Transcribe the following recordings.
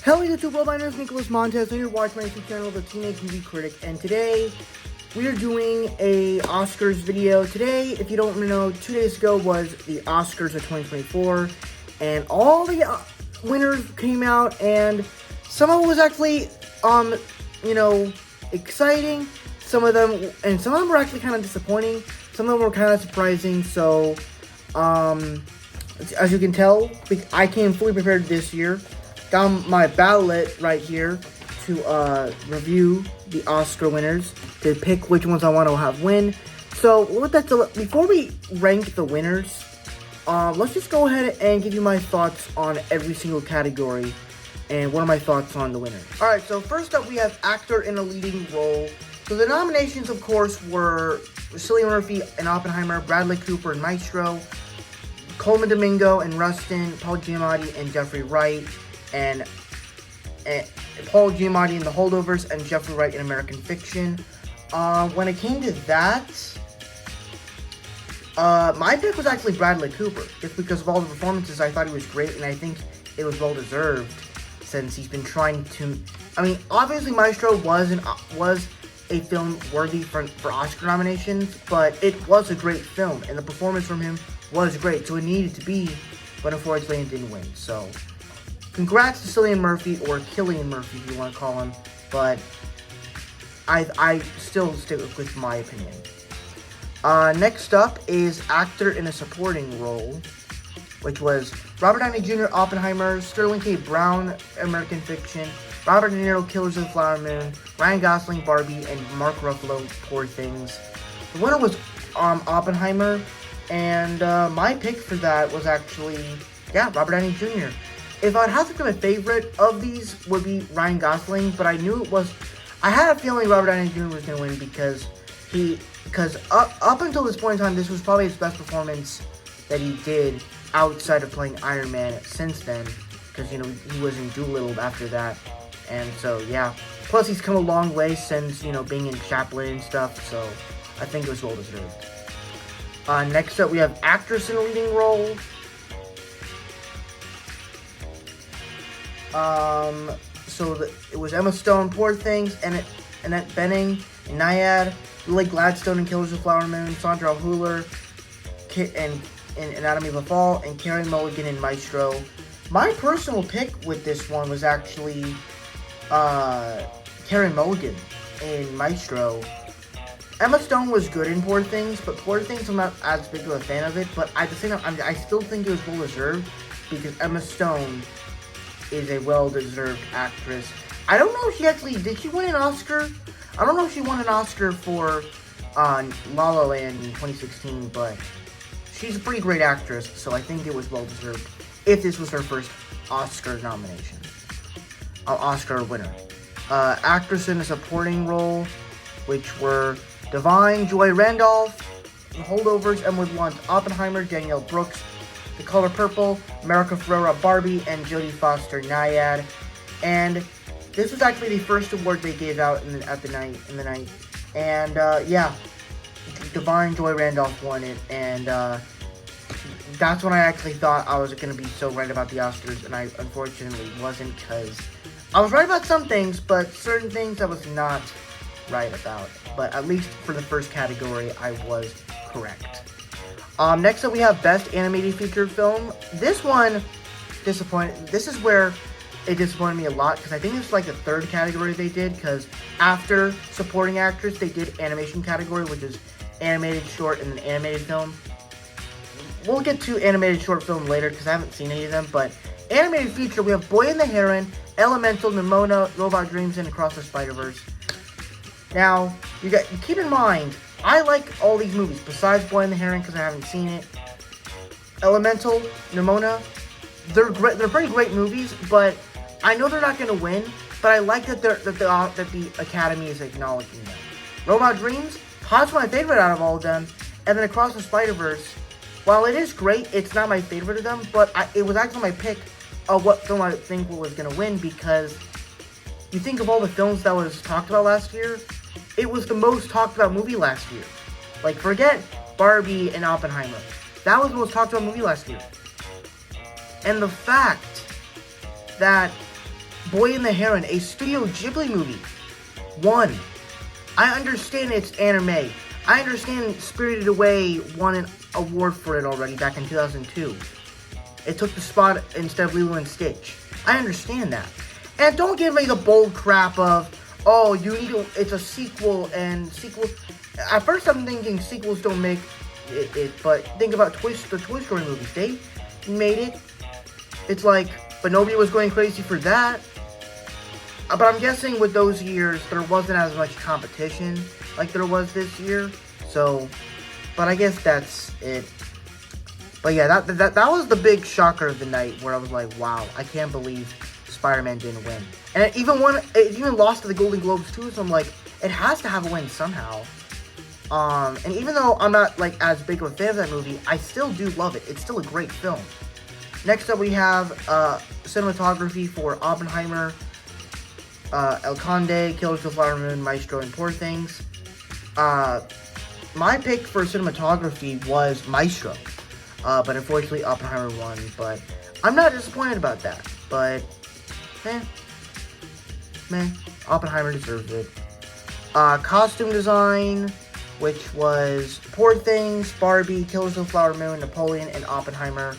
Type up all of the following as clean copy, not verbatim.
Hello YouTube, my name is Nicholas Montez, and you're watching my YouTube channel, The Teenage Movie Critic, and today, we are doing a Oscars video. Today, if you don't know, 2 days ago was the Oscars of 2024, and all the winners came out, and some of it was actually, exciting, some of them were actually kind of disappointing, some of them were kind of surprising, so, as you can tell, I came fully prepared this year. Got my ballot right here to review the Oscar winners, to pick which ones I want to have win. So with that, before we rank the winners, let's just go ahead and give you my thoughts on every single category and what are my thoughts on the winners. Alright, so first up we have actor in a leading role. So the nominations, of course, were Cillian Murphy in Oppenheimer, Bradley Cooper in Maestro, Coleman Domingo in Rustin, Paul Giamatti and Jeffrey Wright, and Paul Giamatti in The Holdovers, and Jeffrey Wright in American Fiction. When it came to that, my pick was actually Bradley Cooper, just because of all the performances. I thought he was great, and I think it was well deserved, since he's been trying to. I mean, obviously, Maestro was a film worthy for Oscar nominations, but it was a great film, and the performance from him was great, so it needed to be, but unfortunately, it didn't win. So, congrats to Cillian Murphy, or Killian Murphy if you want to call him, but I still stick with my opinion. Next up is actor in a supporting role, which was Robert Downey Jr., Oppenheimer, Sterling K. Brown, American Fiction, Robert De Niro, Killers of the Flower Moon, Ryan Gosling, Barbie, and Mark Ruffalo, Poor Things. The winner was Oppenheimer, and my pick for that was actually, Robert Downey Jr. If I'd have to pick my favorite of these would be Ryan Gosling, but I knew I had a feeling Robert Downey Jr. was going to win because up until this point in time, this was probably his best performance that he did outside of playing Iron Man since then, because, he was in Doolittle after that, and so, plus he's come a long way since, being in Chaplin and stuff, so I think it was well deserved. Next up, we have actress in a leading role. It was Emma Stone, Poor Things, Annette Bening in Nyad, Lily Gladstone in Killers of the Flower Moon, Sandra Hüller in Anatomy of a Fall, and Carey Mulligan in Maestro. My personal pick with this one was actually Carey Mulligan in Maestro. Emma Stone was good in Poor Things, but Poor Things I'm not as big of a fan of it, but at the same time, I still think it was well deserved, because Emma Stone is a well-deserved actress. I don't know if did she win an Oscar? I don't know if she won an Oscar for La La Land in 2016, but she's a pretty great actress, so I think it was well-deserved if this was her first Oscar nomination. Oscar winner. Actress in a supporting role, which were Divine, Joy Randolph, Holdovers, Emily Blunt, Oppenheimer, Danielle Brooks, The Color Purple, America Ferrera, Barbie, and Jodie Foster, Nyad. And this was actually the first award they gave out in the night. And Divine, Joy Randolph won it, and that's when I actually thought I was going to be so right about the Oscars, and I unfortunately wasn't, because I was right about some things, but certain things I was not right about. But at least for the first category, I was correct. Next up, we have Best Animated Feature Film. This one disappointed. This is where it disappointed me a lot, because I think it's like the third category they did, because after Supporting Actress, they did Animation category, which is Animated Short and then Animated Film. We'll get to Animated Short Film later, because I haven't seen any of them, but Animated Feature, we have Boy and the Heron, Elemental, Nimona, Robot Dreams, and Across the Spider-Verse. Now, keep in mind, I like all these movies, besides Boy and the Heron, because I haven't seen it. Elemental, Nimona, they're great. They're pretty great movies, but I know they're not going to win. But I like that the Academy is acknowledging them. Robot Dreams, possibly my favorite out of all of them, and then Across the Spider-Verse. While it is great, it's not my favorite of them, but it was actually my pick of what film I think was going to win, because you think of all the films that was talked about last year, it was the most talked about movie last year. Like, forget Barbie and Oppenheimer. That was the most talked about movie last year. And the fact that Boy and the Heron, a Studio Ghibli movie, won. I understand it's anime. I understand Spirited Away won an award for it already back in 2002. It took the spot instead of Lilo and Stitch. I understand that. And don't give me the bold crap of, oh, it's a sequel and sequels. At first I'm thinking sequels don't make it, but think about the Toy Story movies. They made it. It's like, but nobody was going crazy for that. But I'm guessing with those years, there wasn't as much competition like there was this year. So, but I guess that's it. But yeah, that was the big shocker of the night, where I was like, wow, I can't believe Spider-Man didn't win. And it even lost to the Golden Globes too, so I'm like, it has to have a win somehow. And even though I'm not like as big of a fan of that movie, I still do love it. It's still a great film. Next up we have cinematography for Oppenheimer, El Conde, Killers of the Flower Moon, Maestro, and Poor Things. My pick for cinematography was Maestro. But unfortunately Oppenheimer won. But I'm not disappointed about that. But, Oppenheimer deserves it. Costume design, which was Poor Things, Barbie, Killers of the Flower Moon, Napoleon, and Oppenheimer.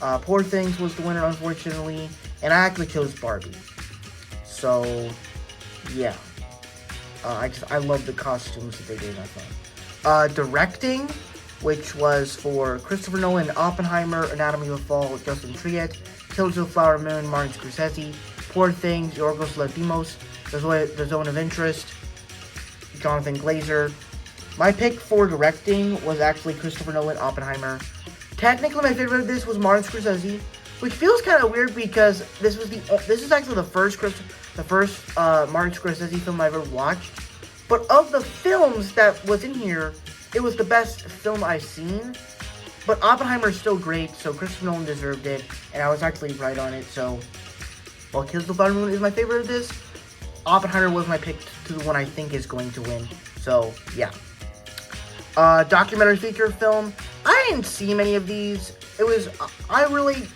Poor Things was the winner, unfortunately. And I actually chose Barbie. So, yeah. I love the costumes that they did in that film. Directing, which was for Christopher Nolan, Oppenheimer, Anatomy of a Fall, Justin Triet, Killers of the Flower Moon, Martin Scorsese, Poor Things, Yorgos Lanthimos, The Zone of Interest, Jonathan Glazer. My pick for directing was actually Christopher Nolan, Oppenheimer. Technically, my favorite of this was Martin Scorsese, which feels kind of weird because this is actually the first Martin Scorsese film I ever watched. But of the films that was in here, it was the best film I've seen. But Oppenheimer is still great, so Christopher Nolan deserved it, and I was actually right on it. So, while Killers of the Flower Moon is my favorite of this, Oppenheimer was my pick to the one I think is going to win. So, yeah. Documentary feature film. I didn't see many of these. I really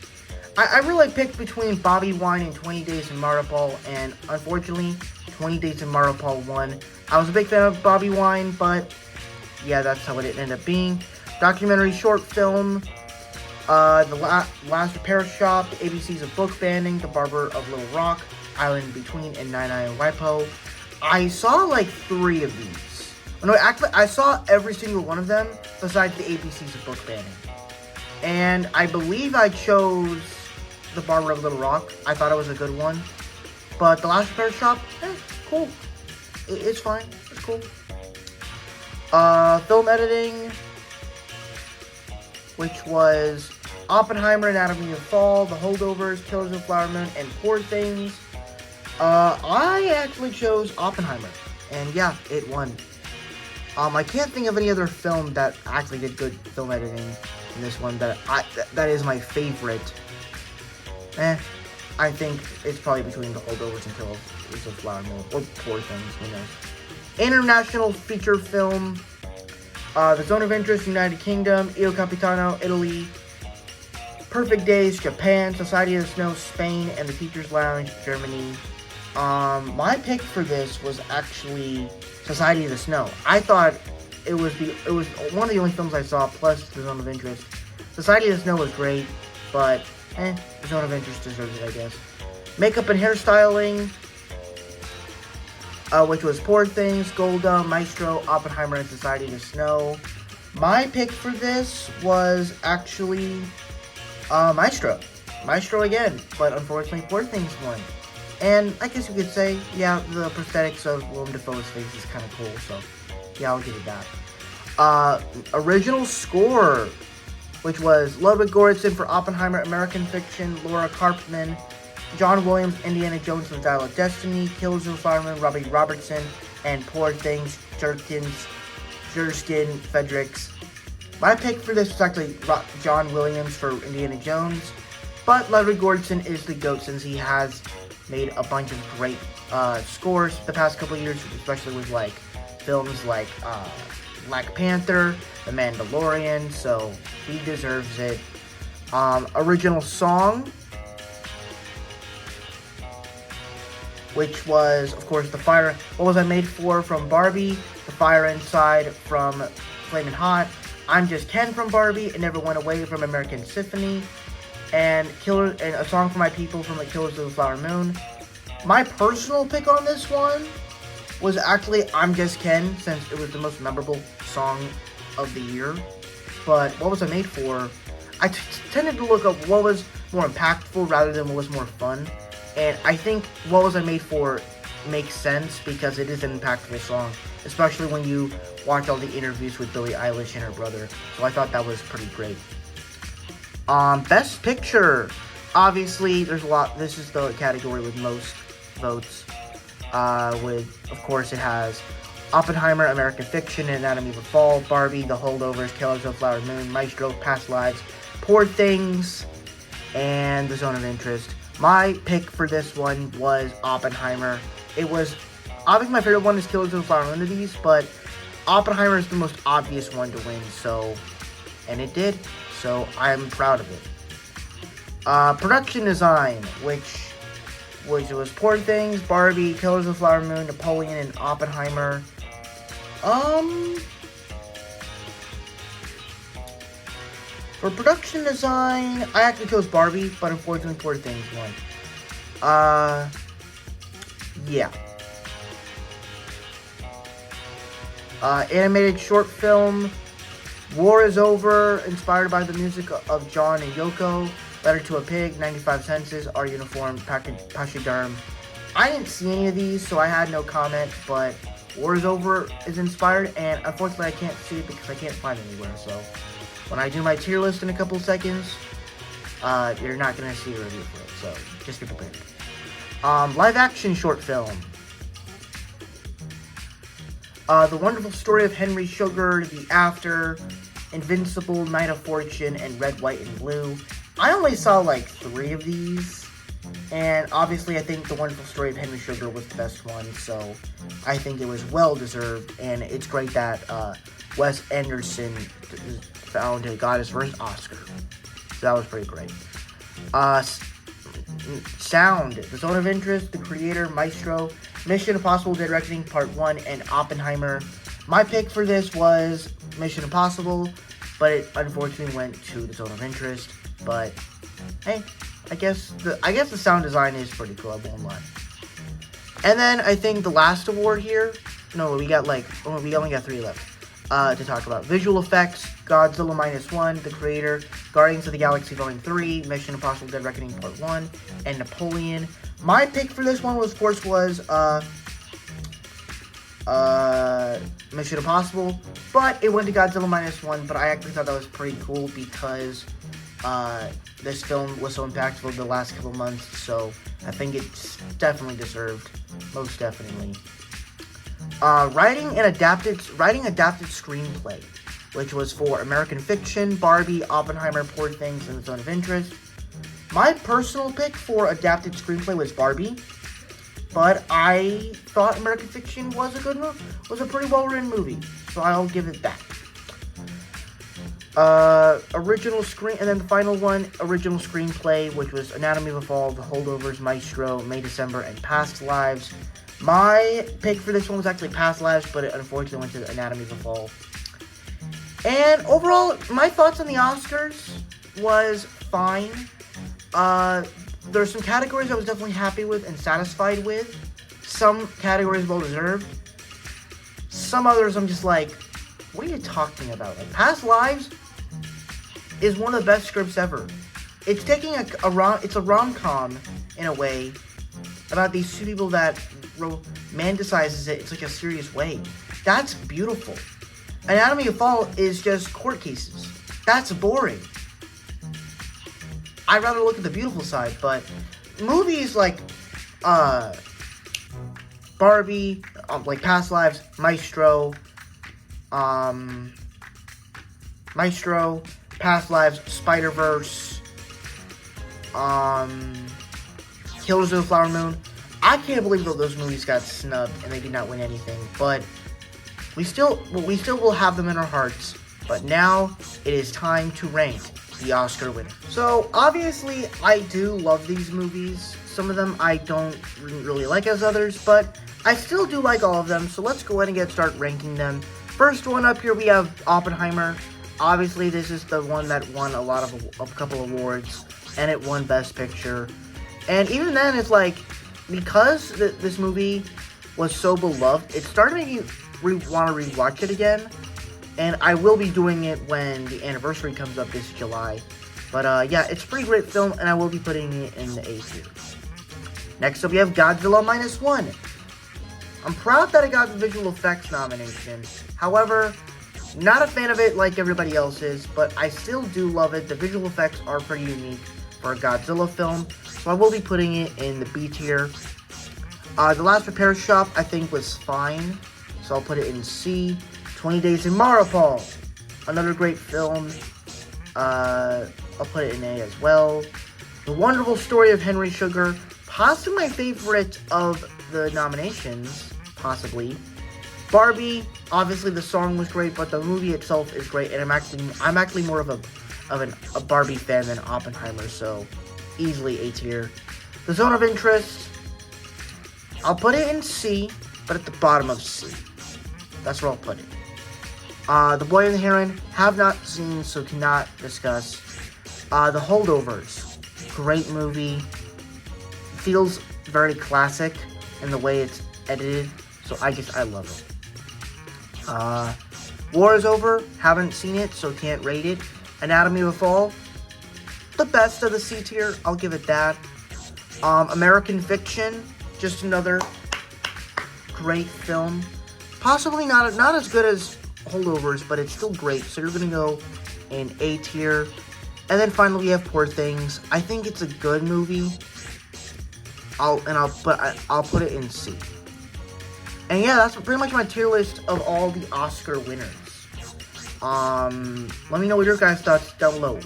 picked between Bobby Wine and 20 Days in Mauripol, and unfortunately, 20 Days in Mauripol won. I was a big fan of Bobby Wine, but yeah, that's how it ended up being. Documentary short film, The Last Repair Shop, The ABCs of Book Banning, The Barber of Little Rock, Island in Between, and Nine and Waipo. I saw like 3 of these. No, actually, I saw every single one of them besides The ABCs of Book Banning. And I believe I chose The Barber of Little Rock. I thought it was a good one. But The Last Repair Shop, cool. It's fine. It's cool. Film editing, which was Oppenheimer, Anatomy of a Fall, The Holdovers, Killers of the Flower Moon, and Poor Things. I actually chose Oppenheimer, and yeah, it won. I can't think of any other film that actually did good film editing in this one that is my favorite. I think it's probably between The Holdovers and Killers of the Flower Moon, or Poor Things, who knows. International feature film, The Zone of Interest, United Kingdom, Il Capitano, Italy, Perfect Days, Japan, Society of the Snow, Spain, and The Teacher's Lounge, Germany. My pick for this was actually Society of the Snow. I thought it was one of the only films I saw, plus The Zone of Interest. Society of the Snow was great, but The Zone of Interest deserves it, I guess. Makeup and hairstyling, which was Poor Things, Golda, Maestro, Oppenheimer, and Society of the Snow. My pick for this was actually Maestro. Maestro again, but unfortunately Poor Things won. And I guess you could say, yeah, the prosthetics of Willem Dafoe's face is kind of cool, so yeah, I'll give it that. Original score, which was Ludwig Göransson for Oppenheimer, American Fiction, Laura Karpman, John Williams, Indiana Jones and the Dial of Destiny, Killers of the Flower Moon, Robbie Robertson, and Poor Things, Jurskin Fredericks. My pick for this was actually John Williams for Indiana Jones, but Ludwig Göransson is the GOAT since he has made a bunch of great scores the past couple of years, especially with like films like Black Panther, The Mandalorian, so he deserves it. Original song, which was, of course, the fire. What Was I Made For from Barbie, The Fire Inside from Flamin' Hot, I'm Just Ken from Barbie, It Never Went Away from American Symphony, and A Song for My People from The Killers of the Flower Moon. My personal pick on this one was actually I'm Just Ken, since it was the most memorable song of the year. But What Was I Made For? I tended to look up what was more impactful rather than what was more fun. And I think What Was I Made For makes sense because it is an impactful song, especially when you watch all the interviews with Billie Eilish and her brother. So I thought that was pretty great. Best Picture. Obviously, there's a lot. This is the category with most votes. Of course, it has Oppenheimer, American Fiction, Anatomy of a Fall, Barbie, The Holdovers, Killers of the Flower Moon, Maestro, Past Lives, Poor Things, and The Zone of Interest. My pick for this one was Oppenheimer. It was, obviously my favorite one is Killers of the Flower Moon of these, but Oppenheimer is the most obvious one to win, and it did, so I'm proud of it. Production design, which was Poor Things, Barbie, Killers of the Flower Moon, Napoleon, and Oppenheimer. For production design, I actually chose Barbie, but unfortunately Poor Things won. Yeah. Animated short film, War Is Over, inspired by the music of John and Yoko. Letter to a Pig, 95 Senses, Our Uniform, Pachyderm. I didn't see any of these, so I had no comment, but War Is Over is inspired, and unfortunately I can't see it because I can't find it anywhere, so when I do my tier list in a couple of seconds, you're not going to see a review for it, so just be prepared. Live action short film. The Wonderful Story of Henry Sugar, The After, Invincible, Night of Fortune, and Red, White, and Blue. I only saw like 3 of these, and obviously I think The Wonderful Story of Henry Sugar was the best one, so I think it was well deserved, and it's great that Wes Anderson got his first Oscar, so that was pretty great. Sound, The Zone of Interest, The Creator, Maestro, Mission Impossible Dead Reckoning Part 1, and Oppenheimer. My pick for this was Mission Impossible, but it unfortunately went to The Zone of Interest. But hey, I guess the sound design is pretty cool, I won't lie. And then I think the last award here, no, we only got 3 left to talk about. Visual effects, Godzilla Minus One, The Creator, Guardians of the Galaxy Volume 3, Mission Impossible Dead Reckoning Part 1, and Napoleon. My pick for this one was Mission Impossible, but it went to Godzilla Minus One, but I actually thought that was pretty cool because this film was so impactful the last couple months, so I think it's definitely deserved, most definitely. Writing adapted screenplay, which was for American Fiction, Barbie, Oppenheimer, Poor Things, and The Zone of Interest. My personal pick for adapted screenplay was Barbie, but I thought American Fiction was a pretty well-written movie, so I'll give it that. And then the final one, original screenplay, which was Anatomy of a Fall, The Holdovers, Maestro, May December, and Past Lives. My pick for this one was actually Past Lives, but it unfortunately went to Anatomy of a Fall. And overall, my thoughts on the Oscars was fine. There's some categories I was definitely happy with and satisfied with. Some categories well-deserved. Some others I'm just like, what are you talking about? Like, Past Lives is one of the best scripts ever. It's taking it's a rom-com, in a way, about these 2 people that romanticizes it. It's like a serious way. That's beautiful. Anatomy of Fall is just court cases. That's boring. I'd rather look at the beautiful side, but movies like Barbie, like Past Lives, Maestro, Past Lives, Spider-Verse, Killers of the Flower Moon. I can't believe that those movies got snubbed and they did not win anything, but we still will have them in our hearts. But now it is time to rank the Oscar winner. So obviously I do love these movies, Some of them I don't really like as others, but I still do like all of them. So let's go ahead and start ranking them. First one up here, we have Oppenheimer. Obviously, this is the one that won a couple awards, and it won Best Picture. And even then, it's like, because this movie was so beloved, it started making you want to rewatch it again. And I will be doing it when the anniversary comes up this July. But yeah, it's a pretty great film, and I will be putting it in the A tier. Next up, we have Godzilla Minus One. I'm proud that I got the visual effects nomination. However, not a fan of it like everybody else is, but I still do love it. The visual effects are pretty unique for a Godzilla film, so I will be putting it in the B tier. The Last Repair Shop, I think, was fine, so I'll put it in C. 20 Days in Mauripol, another great film. I'll put it in A as well. The Wonderful Story of Henry Sugar, possibly my favorite of the nominations, possibly. Barbie, obviously the song was great, but the movie itself is great, and I'm actually more of a Barbie fan than Oppenheimer, so easily A tier. The Zone of Interest, I'll put it in C, but at the bottom of C. That's where I'll put it. The Boy and the Heron, have not seen, so cannot discuss. The Holdovers, great movie. Feels very classic in the way it's edited, so I guess I love it. War is Over, haven't seen it, so can't rate it. Anatomy of a Fall, the best of the C tier, I'll give it that. American Fiction, just another great film. Possibly not as good as Holdovers, but it's still great, so you're gonna go in A tier. And then finally we have Poor Things. I think it's a good movie. I'll put it in C. And yeah, that's pretty much my tier list of all the Oscar winners. Let me know what your guys' thoughts down below.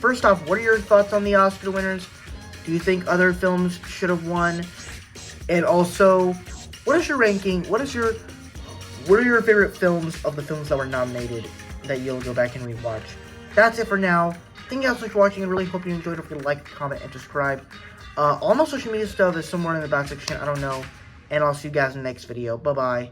First off, what are your thoughts on the Oscar winners? Do you think other films should have won? And also, what is your ranking? What are your favorite films of the films that were nominated that you'll go back and rewatch? That's it for now. Thank you guys so much for watching. I really hope you enjoyed. Don't forget to like, comment, and subscribe. All my social media stuff is somewhere in the back section. I don't know. And I'll see you guys in the next video. Bye-bye.